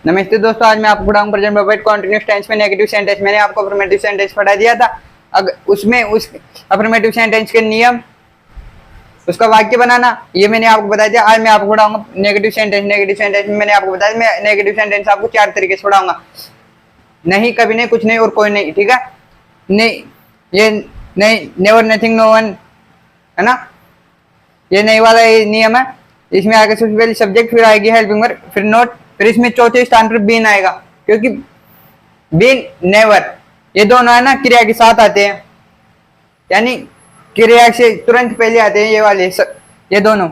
नमस्ते दोस्तों, आज मैं आपको पढ़ाऊंगा प्रेजेंट परफेक्ट कंटीन्यूअस टेंस में नेगेटिव सेंटेंस। मैंने आपको अफर्मेटिव सेंटेंस पढ़ा दिया था। अगर उसमें उस अफर्मेटिव सेंटेंस के नियम, उसका वाक्य बनाना, ये मैंने आपको बता दिया। आज मैं आपको पढ़ाऊंगा नेगेटिव सेंटेंस। नेगेटिव सेंटेंस में मैंने आपको बताया, मैं नेगेटिव सेंटेंस आपको 4 तरीके से पढ़ाऊंगा। नहीं, कभी नहीं, कुछ नहीं और कोई नहीं। ठीक है, नहीं, ये नहीं, नेवर, नथिंग, नो वन, है ना, ये नहीं वाला ये नियम है। इसमें आगे सबसे पहले सब्जेक्ट, फिर आएगी हेल्पिंग वर्ब, फिर नोट, फिर इसमें चौथे स्थान पर बीन आएगा, क्योंकि बीन, नेवर, ये दोनों है ना क्रिया के साथ आते हैं, यानी क्रिया से तुरंत पहले आते हैं ये वाले ये दोनों,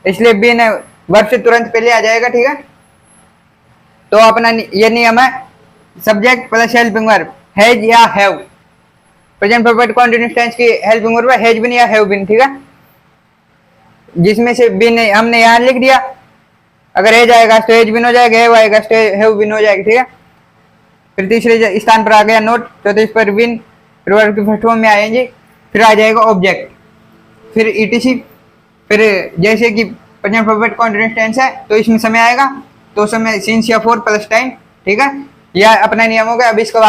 इसलिए बीन वर्ब से तुरंत पहले आ जाएगा। ठीक है, तो अपना ये नियम है, subject plus helping verb, has या have. Present perfect continuous tense की हेल्पिंग वर्ब है हैज बीन या हैव बीन। ठीक है, जिसमें से बीन हमने यहाँ लिख दिया, अगर एज आएगा तो एज बिन हो जाएगा, हैव आएगा तो हैव बिन हो जाएगा। ठीक है, फिर तीसरे स्थान पर आ गया नोट, चौथे पर बिन, फिर वर्ब की फर्स्ट फॉर्म में आएंगे, फिर आ जाएगा ऑब्जेक्ट, फिर ईटीसी। फिर जैसे कि प्रेजेंट परफेक्ट कंटीन्यूअस टेंस है तो इसमें समय आएगा, तो समय सिंस या फॉर प्लस टाइम। ठीक है, यह अपना नियम हो गया। अब इसका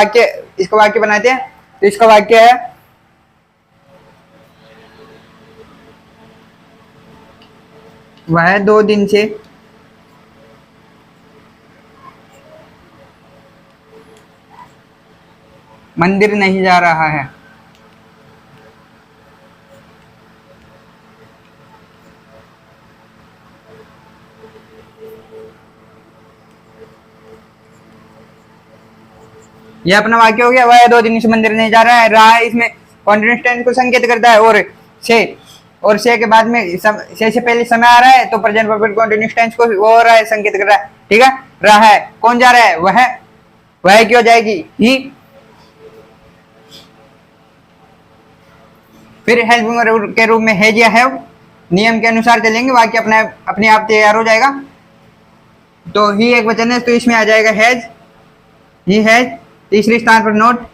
वाक्य बनाते हैं। तो इसका वाक्य है, वह 2 दिन से मंदिर नहीं जा रहा है। यह अपना वाक्य हो गया। वह 2 दिन से मंदिर नहीं जा रहा है। रहा इसमें कॉन्टिन्यूअस टेंस को संकेत करता है, और से के बाद में से पहले समय आ रहा है, तो प्रेजेंट परफेक्ट कॉन्टिन्यूअस टेंस को वो हो रहा है, संकेत कर रहा है। ठीक है, रहा है, कौन जा रहा है, वह क्यों जाएगी, ही। फिर हेल्पिंग के रूप में हैज या हैव, नियम के अनुसार चलेंगे, वाक्य अपने आप तैयार हो जाएगा। तो ही एक वचन है, तो इसमें आ जाएगा हैज, ही हैज। तीसरे स्थान पर नोट,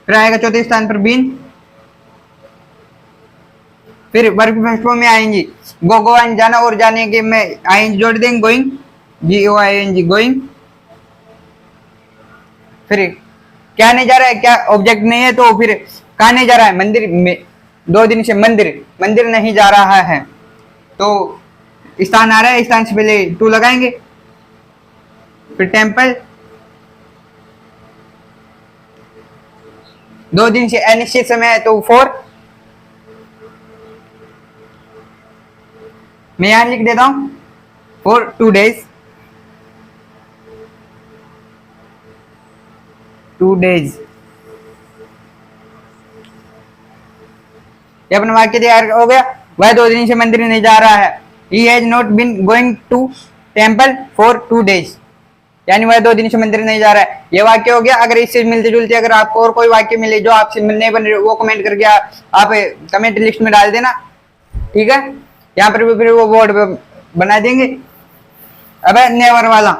फिर आएगा चौथे स्थान पर बीन, फिर वर्ब की फर्स्ट फॉर्म में आएंगी गो आइन जाना, और जाने के में आइन जोड़ देंगे, गोइंग, GOING, गोइंग। फिर क्या नहीं जा रहा है, क्या ऑब्जेक्ट नहीं है, तो फिर कहाँ नहीं जा रहा है, मंदिर में। 2 दिन से मंदिर नहीं जा रहा है, तो स्थान आ रहा है, स्थान से पहले टू लगाएंगे, फिर टेम्पल। 2 दिन से अनिश्चित समय है, तो 4। मैं यहां लिख देता हूं, फॉर 2 days, 2 days। ये अपना वाक्य तैयार हो गया। वह 2 दिन से मंदिर नहीं जा रहा है। He has not been going to temple for 2 days, यानी वह 2 दिन से मंदिर नहीं जा रहा है। ये वाक्य हो गया। अगर इससे मिलते जुलते अगर आपको और कोई वाक्य मिले जो आपसे नहीं बन रहे, वो कमेंट करके आप कमेंट लिस्ट में डाल देना। ठीक है, यहाँ पर भी फिर वो बोर्ड बना देंगे। अब नेवर वाला,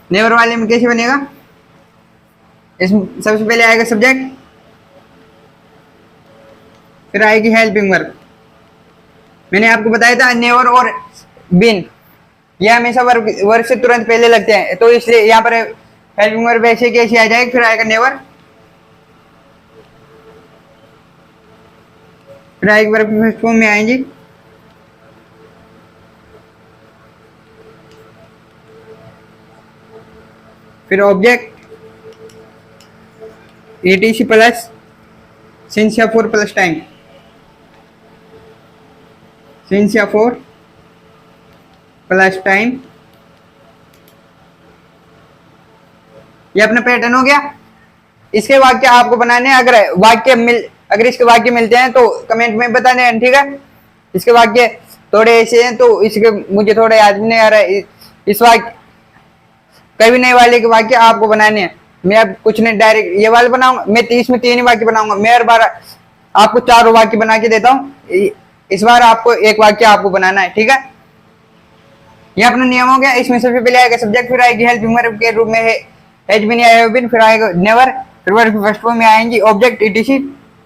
नेवर वाले में कैसे बनेगा, इसमें सबसे पहले आएगा सब्जेक्ट, फिर आएगी हेल्पिंग वर्ब। मैंने आपको बताया था नेवर और बीन ये हमेशा वर्ब से तुरंत पहले लगते हैं, तो इसलिए यहाँ पर हेल्पिंग वर्ब ऐसे कैसे आ जाएगी। फिर आएगा नेवर, फिर आएगी वर्ब की फर्स्ट फॉर्म में आएंगी, फिर ऑब्जेक्ट, ETC प्लस सिंस या फॉर प्लस टाइम, सिंस या फॉर प्लस टाइम। ये अपना पैटर्न हो गया। इसके वाक्य आपको बनाने, अगर इसके वाक्य मिलते हैं तो कमेंट में बताने हैं। ठीक है, इसके वाक्य थोड़े ऐसे हैं, तो इसके मुझे थोड़ा याद भी नहीं आ रहा है। इस वाक्य कभी नहीं वाले के वाक्य आपको बनाने हैं। मैं अब कुछ नहीं, डायरेक्ट ये वाले बनाऊंगा। मैं 30 में 3 ही वाक्य बनाऊंगा। मैं हर बार आपको 4 वाक्य बना के देता हूँ, इस बार आपको 1 वाक्य आपको बनाना है। ठीक है, ये अपना नियम हो गया। इसमें सबसे पहले आएगा सब्जेक्ट, फिर आएगी हेल्पिंग वर्ब के रूप में हैज बीन या हैव बीन, फिर आएगा नेवर, फिर वर्ब की फर्स्ट फॉर्म में आएंगी ऑब्जेक्ट, ETC,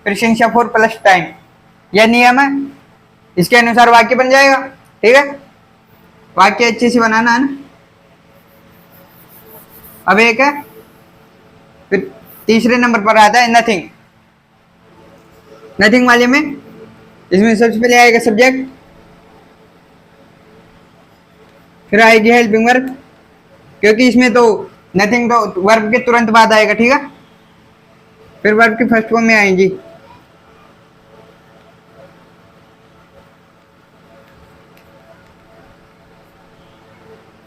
फिर सिंस या फॉर प्लस टाइम। यह नियम है। इसके अनुसार वाक्य बन जाएगा। ठीक है, वाक्य अच्छे से बनाना है ना। अब एक है, फिर तीसरे नंबर पर आता है नथिंग। नथिंग वाले में इसमें सबसे पहले आएगा सब्जेक्ट, फिर आएगी हेल्पिंग वर्ब, क्योंकि इसमें तो नथिंग तो वर्ब के तुरंत बाद आएगा। ठीक है, फिर वर्ब की फर्स्ट फॉर्म में आएंगी,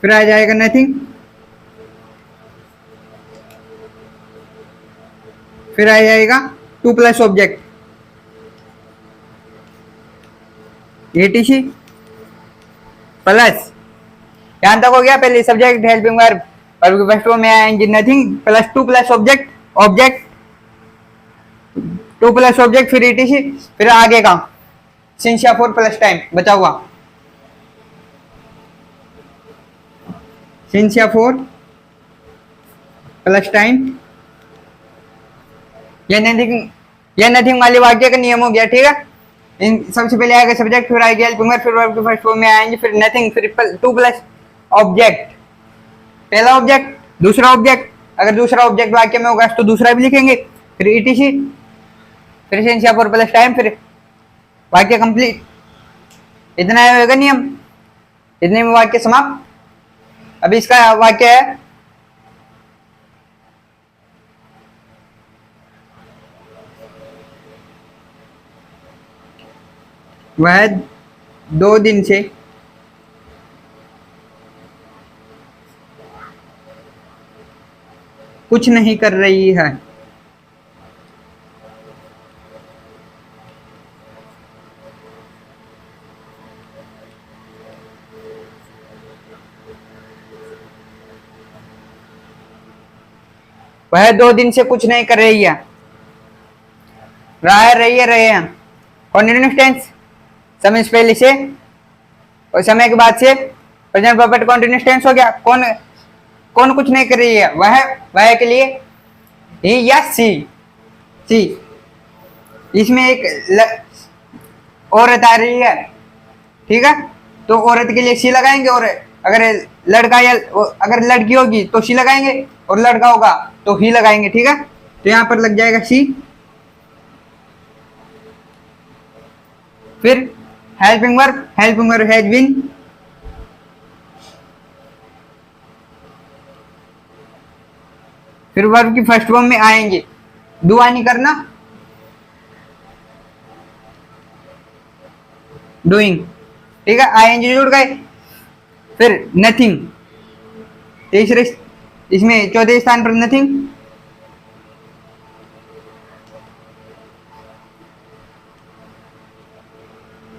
फिर आ जाएगा नथिंग, फिर आ जाएगा to plus object etc plus, यहां तक हो गया। पहले सब्जेक्ट हेल्पिंग वर्ब, वर्ब की फर्स्ट फॉर्म में आएंगे nothing plus to plus object, object to plus object, फिर एटीसी, फिर आगे का सिंस या फोर प्लस टाइम बचा हुआ, सिंस या फोर प्लस टाइम। यह नथिंग वाले वाक्य का नियम हो गया। ठीक है, इन सबसे पहले आएगा सब्जेक्ट, फिर आएगी हेल्पिंग वर्ब, फिर वर्ब की फर्स्ट फॉर्म में आएंगे, फिर नथिंग, फिर टू प्लस ऑब्जेक्ट, पहला ऑब्जेक्ट दूसरा ऑब्जेक्ट, अगर दूसरा ऑब्जेक्ट वाक्य में होगा तो दूसरा भी लिखेंगे, फिर ईटीसी, फिर सिंस या फोर प्लस टाइम, फिर वाक्य कंप्लीट। इतना होगा नियम, इतने में वाक्य समाप्त। अभी इसका वाक्य है, वह 2 दिन से कुछ नहीं कर रही है। वह 2 दिन से कुछ नहीं कर रही है, रही है, रहे हैं। कॉन्टिन्यूअस टेंस, समय से पहले से और समय के बाद से प्रेजेंट परफेक्ट कॉन्टिन्यूअस टेंस हो गया। कौन कौन कुछ नहीं कर रही है, वह के लिए ही या सी। सी, इसमें एक औरत आ रही है। ठीक है, तो औरत के लिए सी लगाएंगे, और अगर लड़का या अगर लड़की होगी तो सी लगाएंगे, और लड़का होगा तो ही लगाएंगे। ठीक है, तो यहां पर लग जाएगा सी। फिर हेल्पिंग वर्ब हैज बीन, फिर वर्ब की फर्स्ट फॉर्म में आएंगे, दुआ नहीं करना, डूइंग। ठीक है, आईएनजी जुड़ गए। फिर नथिंग, तीसरे इसमें चौथे स्थान पर नथिंग,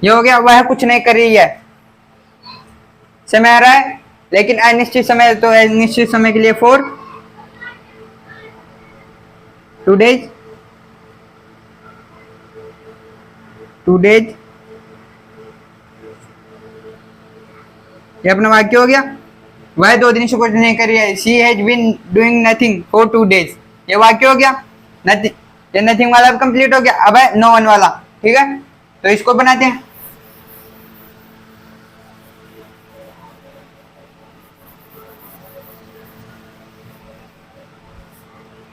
ये हो गया। वह कुछ नहीं कर रही है, समय आ रहा है, लेकिन अनिश्चित समय, तो अनिश्चित समय के लिए 4 2 days, 2 days, ये अपना वाक्य हो गया। वह 2 दिन से कुछ नहीं कर रही है, she has been doing nothing for 2 days, ये वाक्य हो गया। नथिंग, ये नथिंग वाला कंप्लीट हो गया। अब है नो वन वाला। ठीक है, तो इसको बनाते हैं।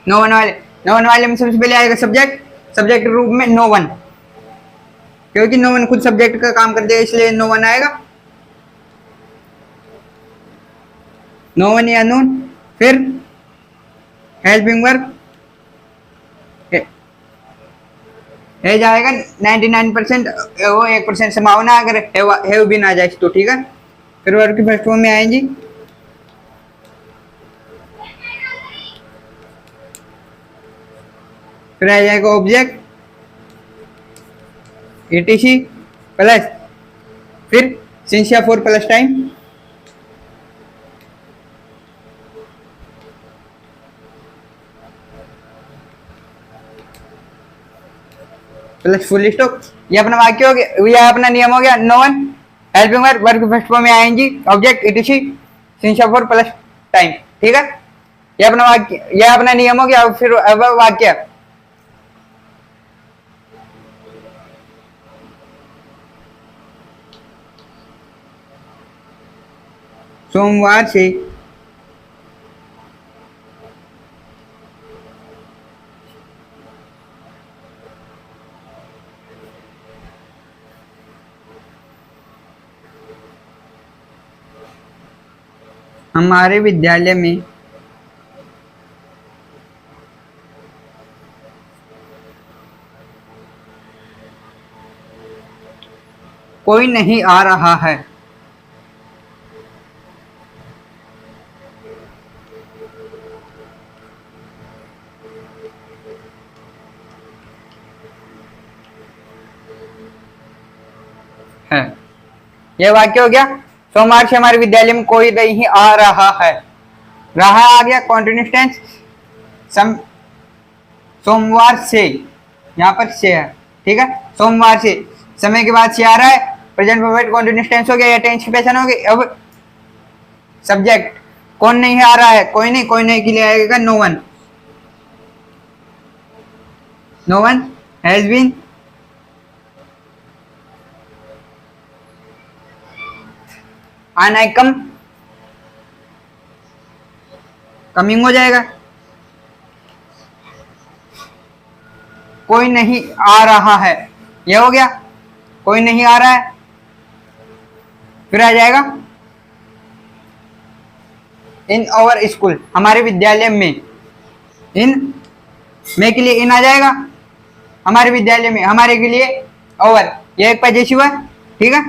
नो वन वाले में सबसे पहले आएगा सब्जेक्ट रूप में नो वन, क्योंकि नो वन खुद सब्जेक्ट का काम करते हैं, इसलिए नो वन आएगा। नो वन या नून, फिर हेल्पिंग वर्ब है जाएगा 99%, वो 1% संभावना अगर हैव बीन आ जाए तो। ठीक है, फिर वर्ब की फर्स्ट फॉर्म में आएंगी, फिर आ जाएगा ऑब्जेक्ट एटीसी प्लस, फिर सिंस या four plus time, plus full stop. ये अपना वाक्य हो गया, ये अपना नियम हो गया। नो वन, हेल्पिंग वर्ब की फर्स्ट फॉर्म में आएंगी, ऑब्जेक्ट एटीसी सिंस या फोर प्लस टाइम। ठीक है, ये अपना वाक्य, यह अपना नियम हो गया। फिर अब वाक्य, सोमवार से हमारे विद्यालय में कोई नहीं आ रहा है। यह वाक्य हो गया। सोमवार से हमारे विद्यालय में कोई नहीं आ रहा है। रहा आ गया कॉन्टिन्यूअस टेंस। सोमवार से, यहाँ पर से है, ठीक है। सोमवार से समय के बाद से आ रहा है, प्रेजेंट परफेक्ट कॉन्टिन्यूअस टेंस हो गया, या टेंस की पहचान हो गई। अब सब्जेक्ट कौन नहीं आ रहा है, कोई नहीं, कोई नहीं के लिए आएगा no one. No one has been आना है कम, कमिंग हो जाएगा। कोई नहीं आ रहा है, यह हो गया। कोई नहीं आ रहा है, फिर आ जाएगा इन आवर स्कूल, हमारे विद्यालय में। इन में के लिए इन आ जाएगा, हमारे विद्यालय में, हमारे के लिए ओवर, यह एक पजेसिव है, ठीक है।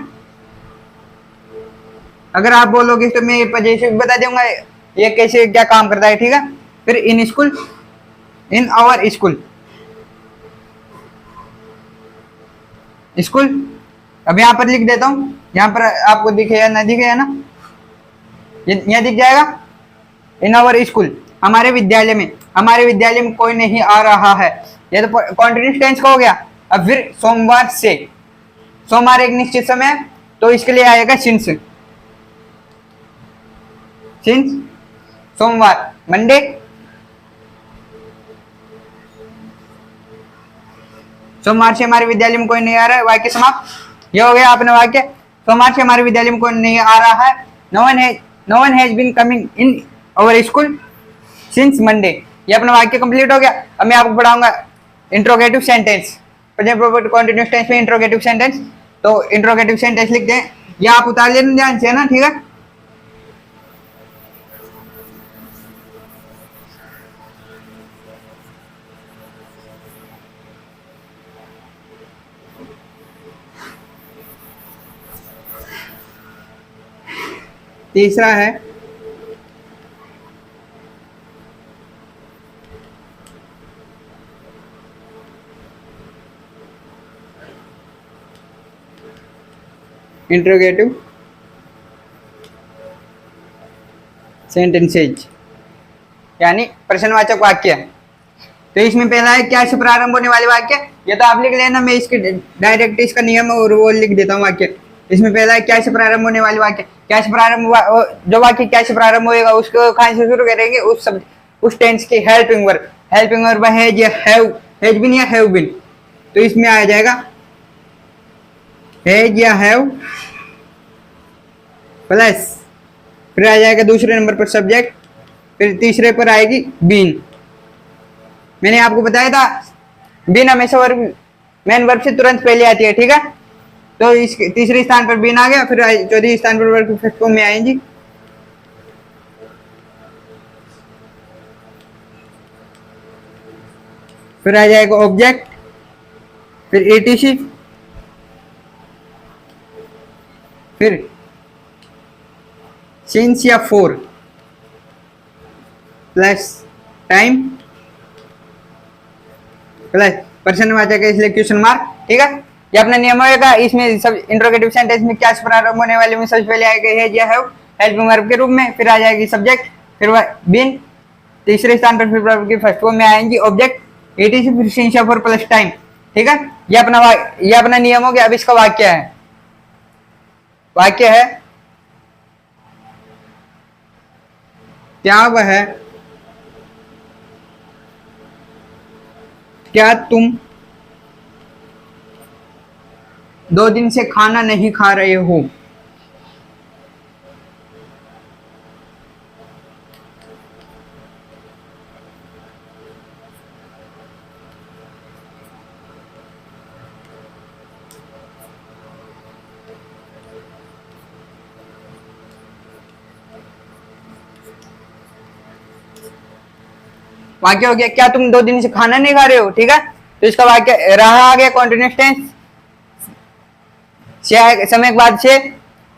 अगर आप बोलोगे तो मैं पजेसिव बता दूंगा ये कैसे क्या काम करता है, ठीक है। फिर in school, in our school, school. अब यहाँ पर लिख देता हूँ, यहाँ पर आपको दिखेगा ना, दिखेगा ना, यहाँ दिख जाएगा इन आवर स्कूल, हमारे विद्यालय में। हमारे विद्यालय में कोई नहीं आ रहा है, ये तो कॉन्टिन्यूअस टेंस का हो गया। अब फिर सोमवार से, सोमवार एक निश्चित समय है, तो इसके लिए आएगा सिंस। सिंस सोमवार, मंडे। सोमवार से हमारे विद्यालय में कोई नहीं आ रहा है, वाक्य समाप्त। यह हो गया अपना वाक्य। सोमवार से हमारे विद्यालय में कोई नहीं आ रहा है। No one has been coming in our school since Monday. ये अपना वाक्य कंप्लीट हो गया। अब मैं आपको पढ़ाऊंगा interrogative sentence. Present perfect continuous tense में इंट्रोगेटिव सेंटेंस। तो इंट्रोगेटिव सेंटेंस लिख दें, ये आप उतार लेना ध्यान से, है ना, ठीक है। तीसरा है इंट्रोगेटिव सेंटेंसेज, यानी प्रश्नवाचक वाक्य। तो इसमें पहला है क्या से प्रारंभ होने वाले वाक्य। ये तो आप लिख लेना, मैं इसके डायरेक्ट इसका नियम और वो लिख देता हूँ वाक्य। इसमें पहला है क्या से प्रारंभ होने वाले वाक्य। क्या से प्रारंभ, जो वाक्य क्या से प्रारंभ होएगा उसको कहाँ से शुरू करेंगे, उस टेंस की हेल्पिंग वर्ब। हेल्पिंग वर्ब है या हैज बीन या हैव बीन, तो इसमें आ जाएगा हैज या हैव प्लस, फिर आ जाएगा दूसरे नंबर पर सब्जेक्ट, फिर तीसरे पर आएगी बीन। मैंने आपको बताया था बीन हमेशा वर्ब, मेन वर्ब से तुरंत पहले आती है, ठीक है। तो इसके तीसरे स्थान पर बीन आ गया, फिर चौथे स्थान पर वर्ब की फर्स्ट फॉर्म में आएंगी। फिर आ जाएगा ऑब्जेक्ट, फिर एटीसी, फिर सिंस या फोर प्लस टाइम प्लस प्रश्नवाचक है इसलिए क्वेश्चन मार्क, ठीक है। ये अपना नियम होगा। इसमें सब इंट्रोगेटिव सेंटेंस में क्या से प्रारंभ होने वाले में सबसे पहले आएगा हैज या हैव हेल्पिंग वर्ब के रूप में, फिर आ जाएगी सब्जेक्ट, फिर बीन, तीसरे स्थान पर फिर वर्ब की फर्स्ट फॉर्म में आएंगी ऑब्जेक्ट, एटीसी, फिर सिंस या फोर प्लस टाइम, ठीक है। ये अपना नियम हो गया। अब इसका वाक्य है, वाक्य है क्या वह है, क्या तुम 2 दिन से खाना नहीं खा रहे हो। वाक्य हो गया क्या तुम 2 दिन से खाना नहीं खा रहे हो, ठीक है। तो इसका वाक्य रहा आ गया कॉन्टिन्यूस टेंस, समय के बाद से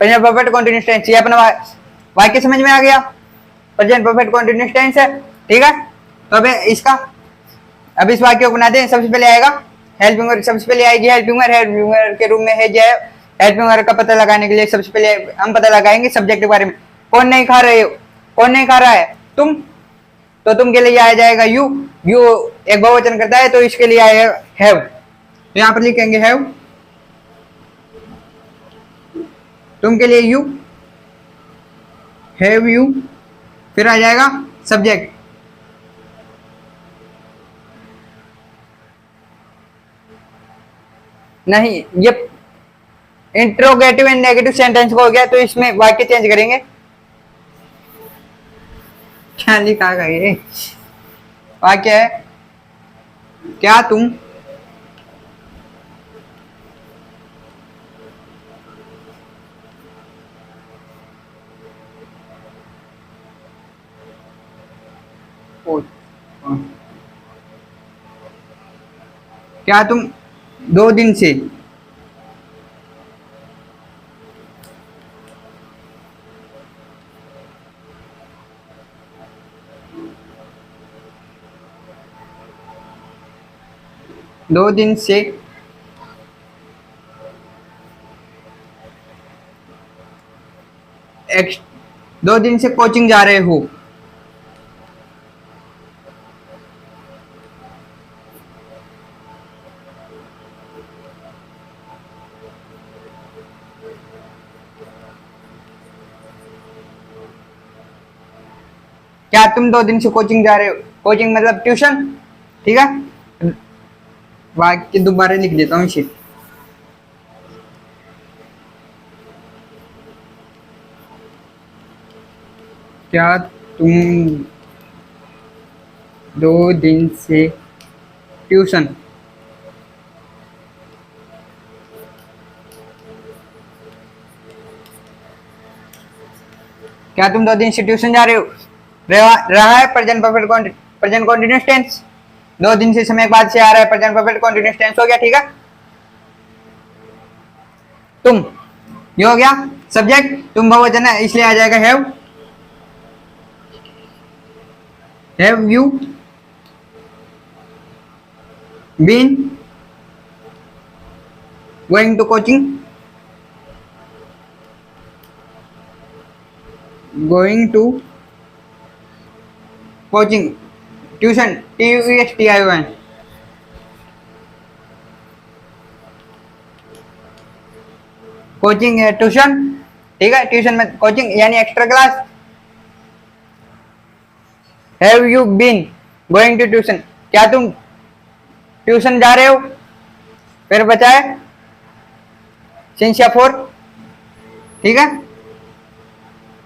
प्रेजेंट परफेक्ट कॉन्टिन्यूस टेंस। ये अपना वाक्य समझ में आ गया, प्रेजेंट परफेक्ट कॉन्टिन्यूस टेंस है, ठीक है। तो अब इस वाक्य को बनाते हैं। सबसे पहले आएगा हेल्पिंग वर्ब, सबसे पहले आएगी हेल्पिंग वर्ब। हेल्पिंग वर्ब के रूप में है जो है हेल्पिंग वर्ब का पता लगाने के लिए सबसे पहले हम पता लगाएंगे सब्जेक्ट के बारे में। कौन नहीं खा रहे हो, कौन नहीं खा रहा है, तुम। तो तुम के लिए आ जाएगा यू, यू एक बहुवचन करता है तो इसके लिए आएगा हैव। तो यहां पर लिखेंगे हैव, तुम के लिए यू, हैव यू, फिर आ जाएगा सब्जेक्ट। नहीं, ये इंट्रोगेटिव एंड नेगेटिव सेंटेंस को हो गया, तो इसमें वाक्य चेंज करेंगे। क्या लिखा गया ये वाक्य है, क्या तुम क्या तुम 2 दिन से दो दिन से एक्स 2 दिन से कोचिंग जा रहे हो। क्या तुम 2 दिन से कोचिंग जा रहे हो, कोचिंग मतलब ट्यूशन, ठीक है। वाक्य दोबारा लिख देता हूँ इसे। क्या तुम 2 दिन से ट्यूशन क्या तुम 2 दिन से ट्यूशन जा रहे हो, रहा है present perfect present continuous tense. 2 दिन से समय के बाद से आ रहा है प्रेजेंट परफेक्ट कॉन्टिन्यूस टेंस हो गया, ठीक है। तुम ये हो गया सब्जेक्ट, तुम बहुवचन है इसलिए आ जाएगा have you been going to coaching, going to coaching tuition, TUESTION। Coaching है ट्यूशन, ठीक है। ट्यूशन में कोचिंग यानी extra class. Have you been going to tuition, क्या तुम ट्यूशन जा रहे हो, फिर बचा है सिंस या फॉर, ठीक है।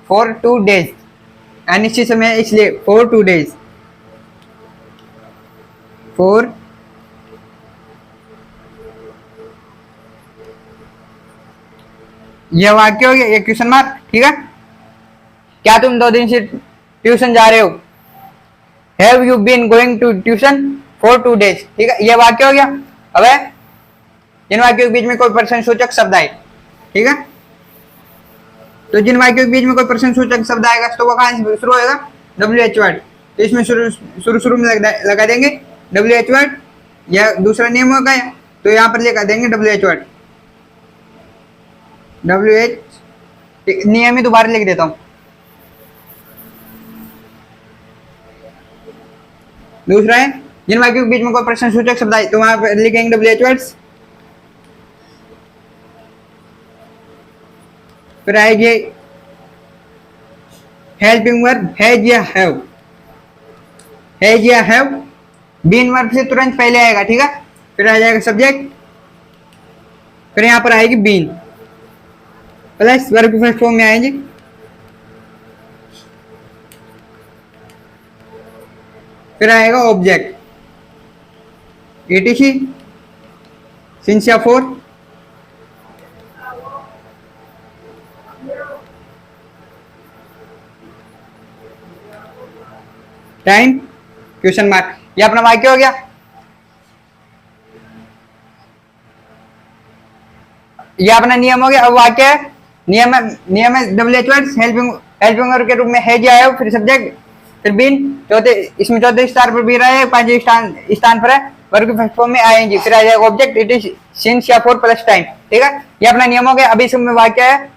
फॉर 2 days अनिश्चित समय, इसलिए फॉर 2 days, फॉर यह वाक्य हो गया, ये क्वेश्चन मार्क, ठीक है। क्या तुम 2 दिन से ट्यूशन जा रहे हो, have you been going to tuition for 2 days, ठीक है। यह वाक्य हो गया। अब जिन वाक्यों के बीच में कोई प्रश्न सूचक शब्द आए, ठीक है। तो जिन वाक्यों के बीच में कोई प्रश्न सूचक शब्द आएगा तो वो कहां से शुरू होएगा, WH वर्ड। तो इसमें शुरू में लगा देंगे WH वर्ड, या दूसरा नियम होगा तो यहाँ पर लगा देंगे WH वर्ड, WH नियम ही दोबारा लिख देता हूँ। दूसरा है जिन वाक्यों के बीच में कोई प्रश्न सूचक शब्द आए तो वहां पर लिखेंगे WH वर्ड्स। फिर आएगी हेल्पिंग वर्ब हैज या हैव, हैज या हैव बीन वर्ब से तुरंत पहले आएगा, ठीक है। फिर आ जाएगा सब्जेक्ट, फिर यहां पर आएगी बीन प्लस वर्ब की फर्स्ट फॉर्म में आएगी, फिर आएगा ऑब्जेक्ट ETC सिंस या फॉर, टाइम क्वेश्चन मार्क। ये अपना वाक्य हो गया। ये अपना नियम हो गया। अब वाक्य है, नियम है WH words helping helping verb के रूप में है या है, फिर सब्जेक्ट, फिर बीन, चौथे इसमें चौथे स्थान पर भी रहा है, पांचवें स्थान पर है वर्ब के फर्स्ट फॉर्म में आएंगे, फिर आ जाएगा ऑब्जेक्ट इट इज सिंस या फॉर प्लस टाइम। ठीक है, ये अपना नियम हो गया। अभी इसमें वाक्य है,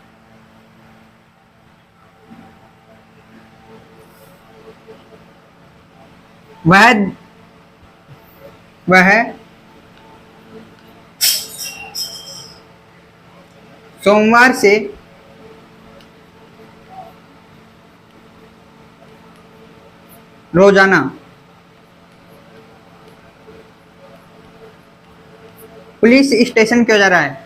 वह सोमवार से रोजाना पुलिस स्टेशन क्यों जा रहा है?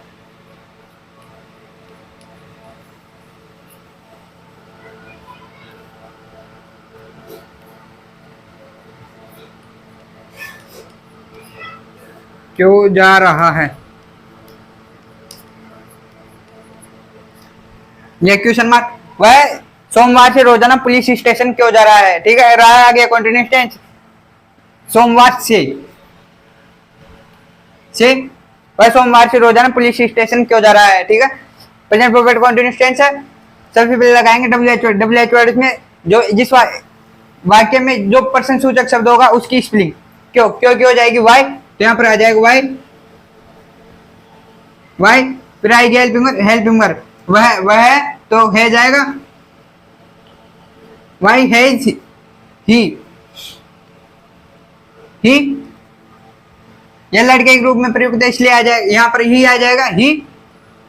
क्यों जा रहा है? ये क्वेश्चन मार्क। वह सोमवार से रोजाना पुलिस स्टेशन क्यों जा रहा है? ठीक है, रहा आ गया कंटिन्यूअस टेंस, सोमवार से वह सोमवार से रोजाना पुलिस स्टेशन क्यों जा रहा है। ठीक है, प्रेजेंट परफेक्ट कंटिन्यूअस टेंस है। सबसे पहले लगाएंगे डब्ल्यूएच वर्ड में जो जिस वाक्य में जो प्रश्न सूचक शब्द होगा उसकी स्पेलिंग क्यों हो जाएगी वाई, तो यहाँ पर आ जाएगा वाई, फिर आएगी हेल्पिंग वर्ब, वह तो है जाएगा वाई हैज ही, यह लड़के के रूप में प्रयुक्त है इसलिए आ जाएगा, यहाँ पर ही आ जाएगा ही,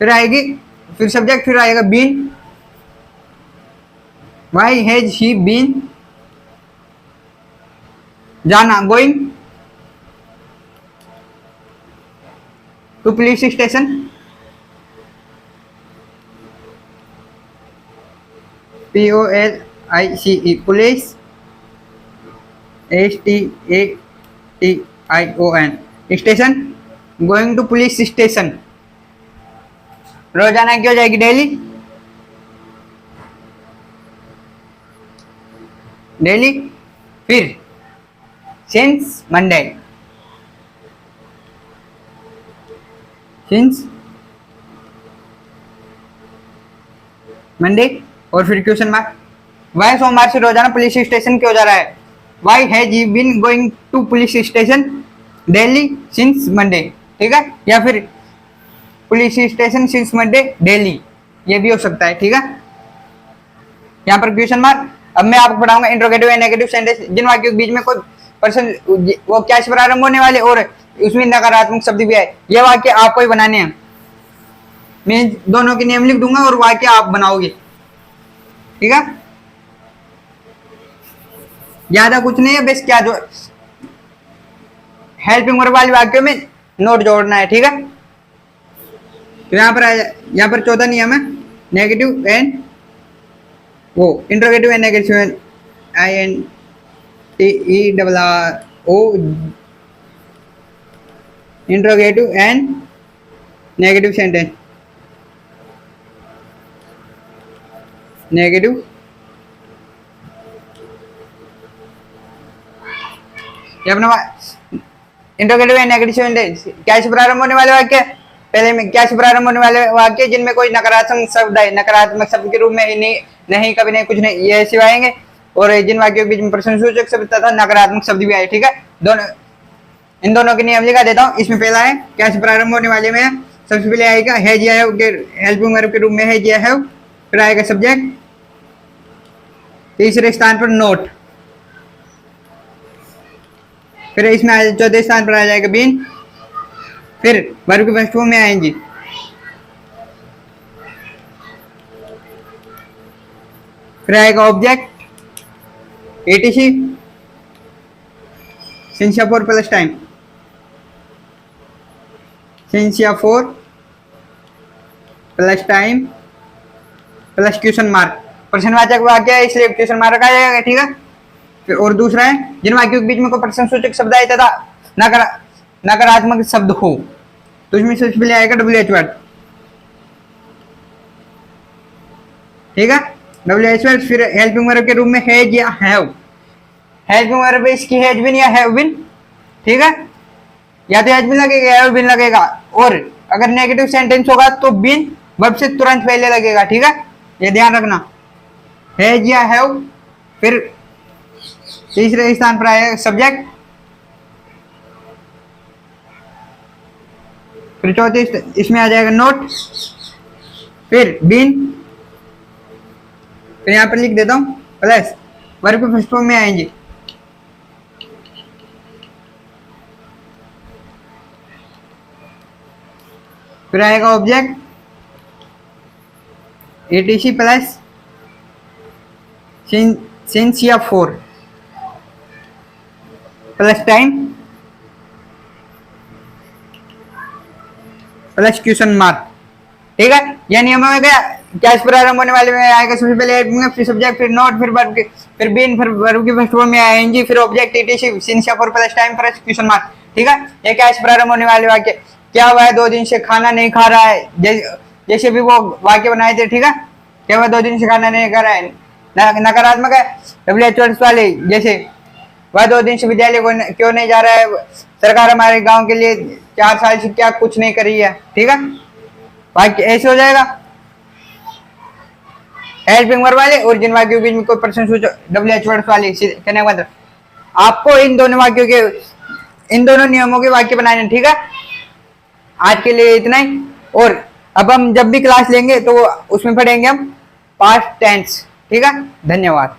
फिर आएगी फिर सब्जेक्ट, फिर आएगा been, why has he been जाना, going to police station, POLICE police, STATION station, going to police station, रोजाना क्यों जाएगी डेली, फिर सिंस मंडे, और फिर क्वेश्चन मार्क। वह सोमवार से रोजाना पुलिस स्टेशन क्यों जा रहा है? Why has he been going to police station daily since Monday. ठीक है, या फिर police station since Monday daily, ये भी हो सकता है। ठीक है, यहाँ पर क्वेश्चन मार्क। अब मैं आपको पढ़ाऊंगा इंट्रोगेटिव एंड नेगेटिव सेंटेंस, जिन वाक्यों के बीच में कोई पर्सन वो क्या से प्रारंभ होने वाले और उसमें नकारात्मक शब्द भी है, ये वाक्य आपको ही बनाने हैं। मैं दोनों के नियम लिख दूंगा और वाक्य आप बनाओगे। ठीक है, ज्यादा कुछ नहीं है, बस क्या जो हेल्पिंग वर्ब वाले वाक्यों में नोट जोड़ना है। ठीक है, तो यहाँ पर चौथा नियम है नेगेटिव एंड वो interrogative and negative, INTERRO interrogative and negative sentence, negative ये अपना इंट्रोगेटिव एंड नेगेटिव सेंटेंस क्या से प्रारंभ होने वाले वाक्य, पहले में क्या से प्रारंभ होने वाले वाक्य जिनमें कोई नकारात्मक शब्द है, नकारात्मक शब्द के रूप में नहीं कभी नहीं कुछ नहीं, ये ऐसे आएंगे, और जिन वाक्यों के बीच में प्रश्नसूचक शब्द तथा नकारात्मक शब्द भी आए। ठीक है, इन दोनों के नियम लिखा देता हूँ। इसमें पहला है क्या से प्रारंभ होने वाले में सबसे पहले आएगा हैज या हैव के हेल्पिंग वर्ब के रूप में हैज या हैव, फिर आएगा सब्जेक्ट, तीसरे स्थान पर नोट, फिर इसमें चौथे स्थान पर आ जाएगा बीन, फिर वर्ब के फर्स्ट फॉर्म में आएंगी, फिर आएगा ऑब्जेक्ट ETC सिंस या फॉर प्लस टाइम, सिंस या for plus time plus question mark, प्रश्नवाचक वाक्य है इसलिए क्वेश्चन मार्क आ जाएगा। ठीक है, फिर और दूसरा है जिन वाक्यों के बीच में कोई प्रश्नसूचक शब्द आए तथा नकारात्मक शब्द हो, तो इसमें सबसे पहले आएगा डब्ल्यूएच वर्ड। ठीक है, डब्ल्यूएच वर्ड, फिर हेल्पिंग वर्ब के रूप में हैज या हैव, हैज बीन वर्ब पे इसकी हैज बीन या हैव बीन, ठीक है, या तो हैज बीन लगेगा या हैव बीन लगेगा। और अगर नेगेटिव सेंटेंस होगा तो बीन वर्ब से तुरंत पहले लगेगा, ठीक है, ये ध्यान रखना। हैज या हैव, फिर तीसरे स्थान पर आएगा सब्जेक्ट, फिर चौथे इसमें आ जाएगा नोट, फिर बीन, फिर यहाँ पर लिख देता हूँ प्लस वर्ब के फर्स्ट फॉर्म में आएंगे, फिर आएगा ऑब्जेक्ट etc प्लस सिंस या for plus time plus question mark, ठीक है। यह नियम में क्या इस प्रारंभ होने वाले में आएगा सबसे पहले फिर सब्जेक्ट, फिर नोट, फिर वर्ब के, फिर बीन, फिर वर्ब की फर्स्ट फॉर्म में आएंगे, फिर ऑब्जेक्ट etc सिंस या for plus time plus question mark, ठीक है। ये क्या इस प्रारंभ होने वाले वाक्य, क्या हुआ है 2 दिन से खाना नहीं खा रहा है, जैसे भी वो वाक्य बनाए थे, ठीक है। क्या हुआ 2 दिन से खाना नहीं खा रहा है, नकारात्मक है WHO वाले, जैसे वह 2 दिन से विद्यालय क्यों नहीं जा रहा है, सरकार हमारे गांव के लिए 4 साल से क्या कुछ नहीं करी है, ठीक है। वाक्य ऐसे हो जाएगा। हेल्पिंग वर्ब वाले और जिन वाक्यों के बीच में कोई प्रश्न सूचो WHO वाले, कहने का मतलब आपको इन दोनों वाक्यों के, इन दोनों नियमों के वाक्य बनाने, ठीक है। आज के लिए इतना ही, और अब हम जब भी क्लास लेंगे तो उसमें पढ़ेंगे हम पास्ट टेंस, ठीक है। धन्यवाद।